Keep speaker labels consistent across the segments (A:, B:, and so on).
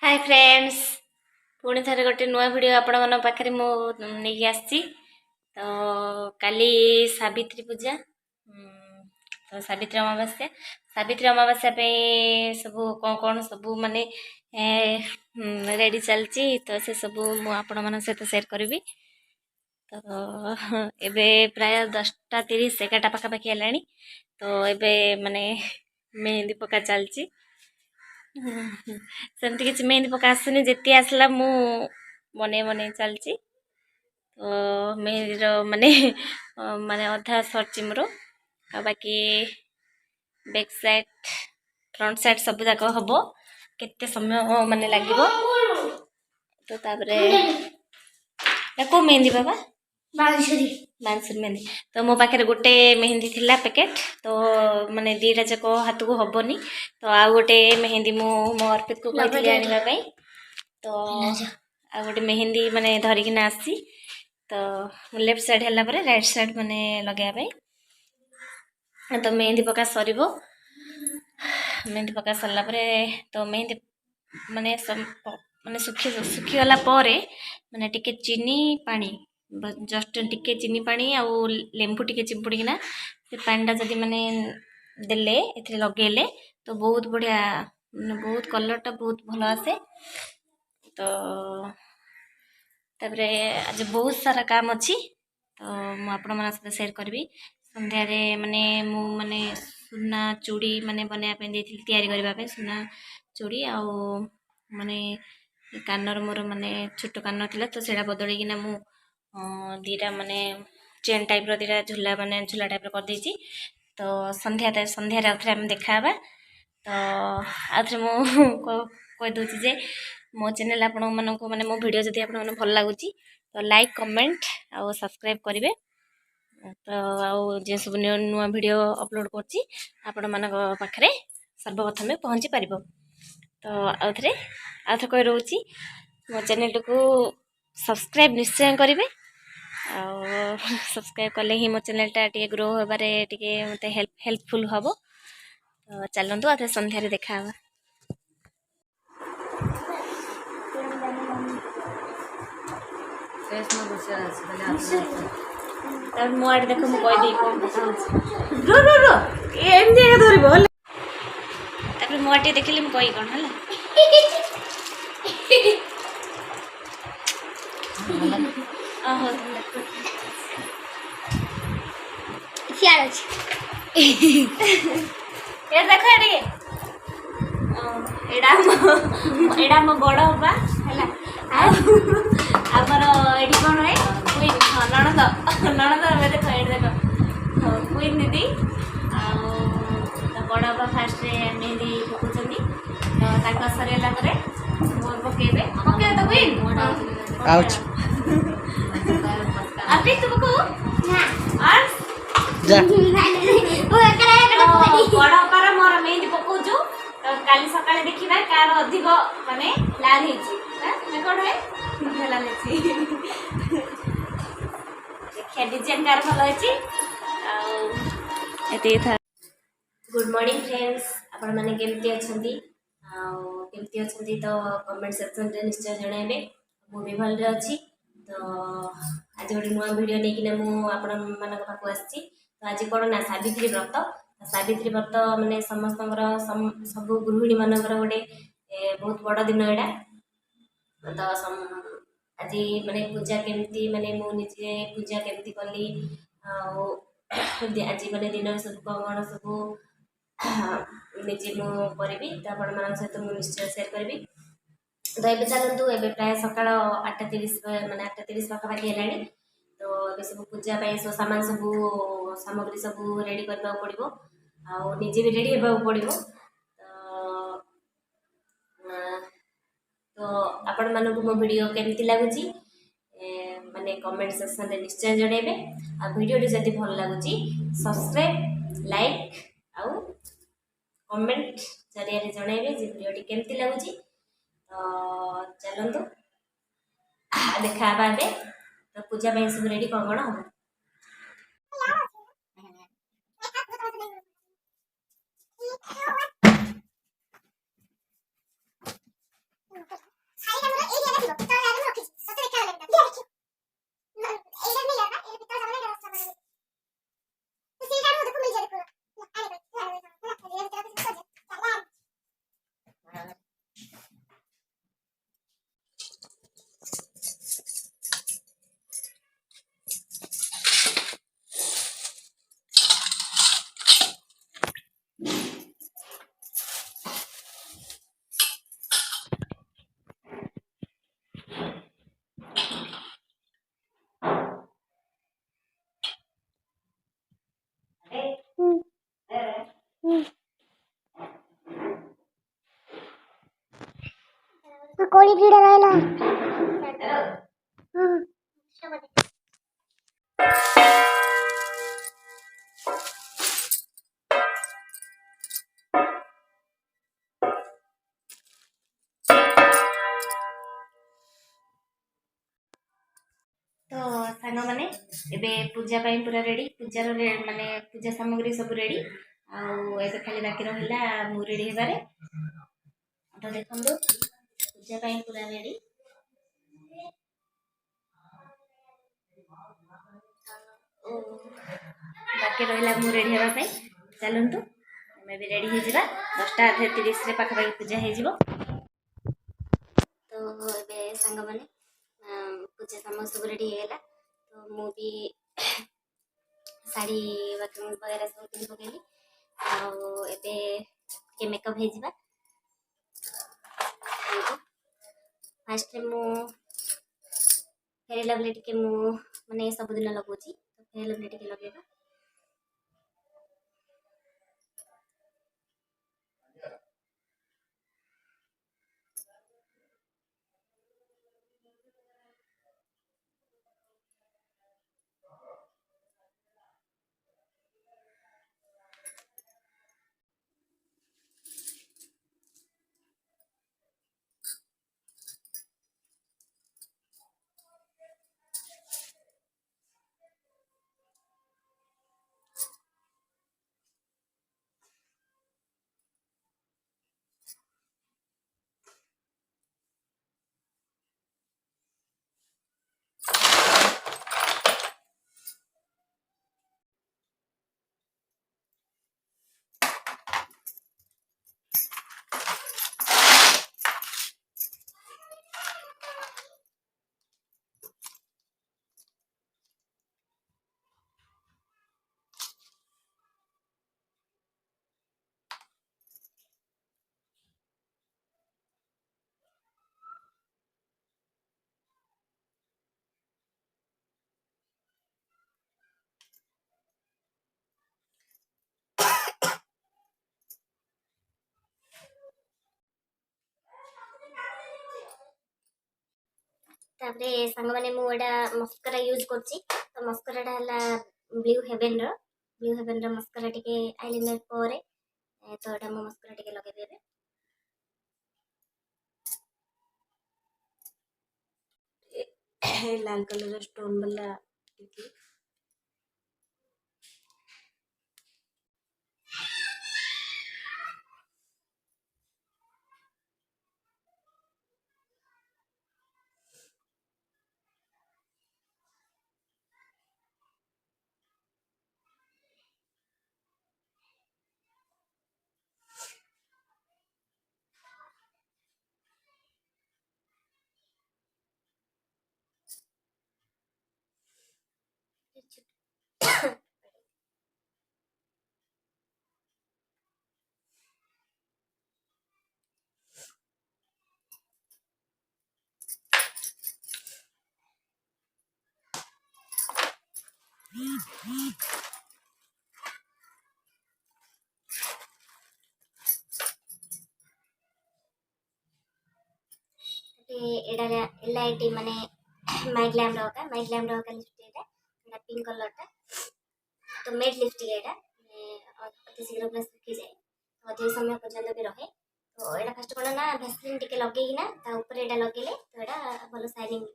A: Hi friends पुणी थे गोटे नुआ वीडियो आपण मन पाखे नहीं आसी तो काली सावित्री पूजा तो सावित्री अमावास्या पे सब कौन कौन सब माने रेडी चलची तो से सब आपण मन सहित शेयर करी तो एबे प्राय 10:30 11टा पाखापाखि है तो एबे माने मेहंदी पका चलची सेमती किसी मेहंदी पका आसुनी जी आसला मु बने बने चलची तो मेहंदी माने माने अधा सरची मोर आ बाकी बैक साइड फ्रंट साइड सब जाक हम केते समय माने लगे तो तापरे को मेहंदी बाबा बांसुरी मेहंदी तो मो पाखे गोटे मेहंदी थिला पैकेट तो माने दीटा जाक हाथ को हबनी तो आ गोटे मेहंदी मो अर्पित को कहती आने तो आ गोटे मेहंदी माने धरिकिना आसी तो लेफ्ट साइड है राइट साइड माने लगे तो मेहंदी पका सर मेहंदी पका सरला तो मेहंदी माने माने सुखीगला माने टिके चीनी पानी जस्ट टिके चीनी पानी आउ लेंबू टिके चिंपुड़ीना से पानीटा जदि माने देले एथरे लगेले तो बहुत बढ़िया बहुत कलरटा बहुत भल आसे तो तापरे आज बहुत सारा काम अच्छी तो मुझे मन सहित शेयर करी संध्या माने मु माने सुना चूड़ी माने बनाया तैयारी करने सुना चूड़ी आउ माने कानर मोर माने छोट कान थिला तो सेटा बदलैकिना मु दीटा माने चेन टाइप दीटा झूला माने झूला टाइप कर देछि तो संध्या आउथरे हम देखा तो आउथरे मु कह दूची जे मो चैनल आपण मानक माने मो वीडियो जदि आपण माने भल लागुची तो लाइक कमेंट आउ सब्सक्राइब करिवे तो आउ जे सब नुआ वीडियो अपलोड करछि आपण मानक पाखरे सर्वप्रथमे पहुँची पारिबो तो आउथरे कह रोची मो चैनल को सब्सक्राइब निश्चय करेंगे सब्सक्राइब कले ही मो चैनलटा टे ग्रो होबारे टे मत हेल्पफुल हम तो चलतु आते संध्यारे देखा मो आड़े देख मुझे मो आटे देखिली मुझे कौन है एडा मो बड़ हवा है आमर एडी कौन है नणंद नणंद देख ये देख क्वीन दीदी बड़ हवा फास्ट मेहंदी पकाउछन्ती तो सरला पकेबे पकेबे तो क्वीन
B: आउच
A: अभी तू पकाऊ और
B: जा
A: बड़ हवार मोर मेहंदी पकाउछु तो काली सकाळे देखिबा कार अधिक माने लाल हेछि मैं कोन है लाल हेछि देखिया डिजाइन कार भलो हेछि एते था गुड मॉर्निंग फ्रेंड्स आपण माने केमती अछंती तो कमेंट सेक्शन रे निश्चय जणाइबे मु भी भल रे अछि तो आज गोटे नुआ वीडियो लेकिन मुझे पाक आसी तो आज कौन ना सावित्री व्रत माने समस्त सब गृहिणी मानकर गोटे बहुत बड़ दिन यहाँ तो आज माने पूजा केमती माने मु निजे पूजा केमती कली आज माने दिन सब कौन सब निजे मुझे तो आपण मान सहित मुझे निश्चय शेयर करी तो ये चलतु ए प्राय सका 8:30 माने 8:30 पाखापाखि है तो ये सब पूजा सब सामान सब सामग्री सब रेडी करने पड़ो आउ निजे भी रेडी होगा पड़ो तो आपण मानक मो वीडियो केमती लगुच माने कमेंट सेक्शन रे निश्चय जणेबे आ वीडियो जदि भल लगुच सब्सक्राइब लाइक आउ कमेंट जरिया जणेबे जे वीडियो केमती लगुच तो चलतु देखा तो पूजा सब रेडी कौन कौन हम
C: ಕೋಳಿ ಗಿಡ ಎಲ್ಲ
A: तो सांग मैंने एबे पूजा पूरा रेडी पूजार माने पूजा सामग्री सब रेडी आउ खाली बाकी रहा मु रेडी हेबारे तो देखो पूजा पूरा रेडी बाकी रहा मु रेडी हाँपाई चलतु आम भी रेडी हो 10:30 पाखापाखि पूजा हो तो ये सांग मैंने पूजा सामग्री सब रेडी होगा तो मु भी शाढ़ी वगैरह सब पिंधि पकईली आए मेकअप हो फास्ट मु फेयर लवली टिके मु माने सबुदिन लगौची तो फेयर लवली टिके लगेगा तापरे सांग माने मु एडा मस्करा यूज करची तो मस्कराटा हला ब्लू हेवन रो मस्करा टिके आईलाइनर परे तो एडा मु मस्करा टिके लगे देबे लाल कलर स्टोन वाला टिके एडा एलआईटी माने माइग्लैम का लिपस्टिक एटा पिंक कलर टा तो मेट लिपस्टिक एटा अति शीघ्र पूरा सुखी जाए तो अधिक समय पर्यंत भी रहे तो एटा फर्स्ट कोन ना वैसलीन टिके लगेई ना ता ऊपर एटा लगेले तो एटा भलो शाइनिंग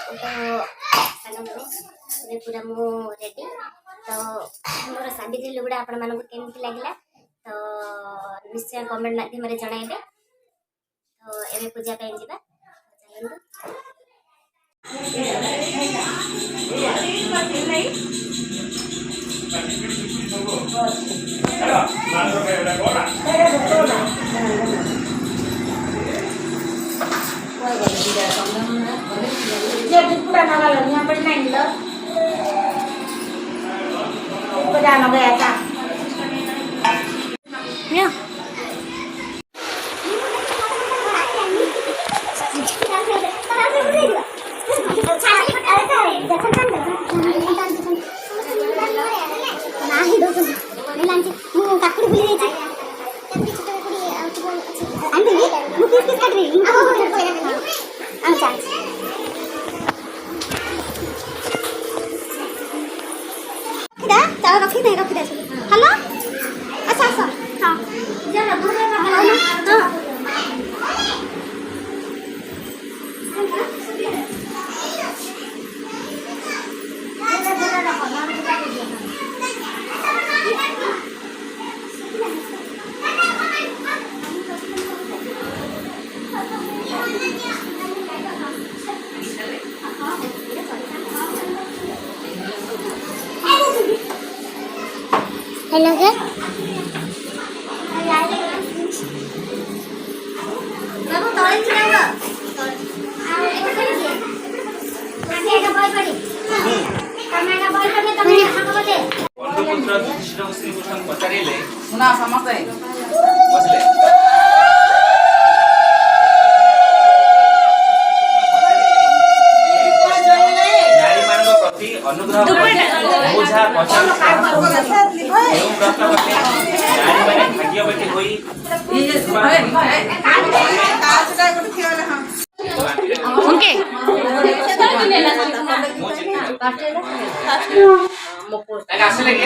A: तो पूरा मु रेडी तो मोर सावित्री लुगड़ा आपण मानक केमती लागला तो निश्चय कमेंट माध्यम रे जणाइबे
C: तो एमे पूजा पे जिबा चलंतु
A: Ya.
C: Halo? Asa. Jangan Hello guys. Kamu tolong sini enggak? Nanti ada boy body. Karena ada boy body kami apa boleh?
D: ବନ୍ଧୁପୁତ୍ର Yudhishthir ଶ୍ରୀକୃଷ୍ଣଙ୍କୁ ପଚାରିଲେ
E: ଶୁଣ ସମସ୍ତେ
D: ବସିଲେ ନାରୀମାନଙ୍କ ପ୍ରତି ଅନୁଗ୍ରହ କରି ମୁଁ ଯାହା ପଚାରୁଛି ଯେଉଁ ପ୍ରଶ୍ନ କଲେ ନାରୀମାନେ ଭାଗ୍ୟବତୀ ହୋଇ
A: उनके
D: ମୁଁ ଚିନ୍ତିତ ଆସିଲେ କି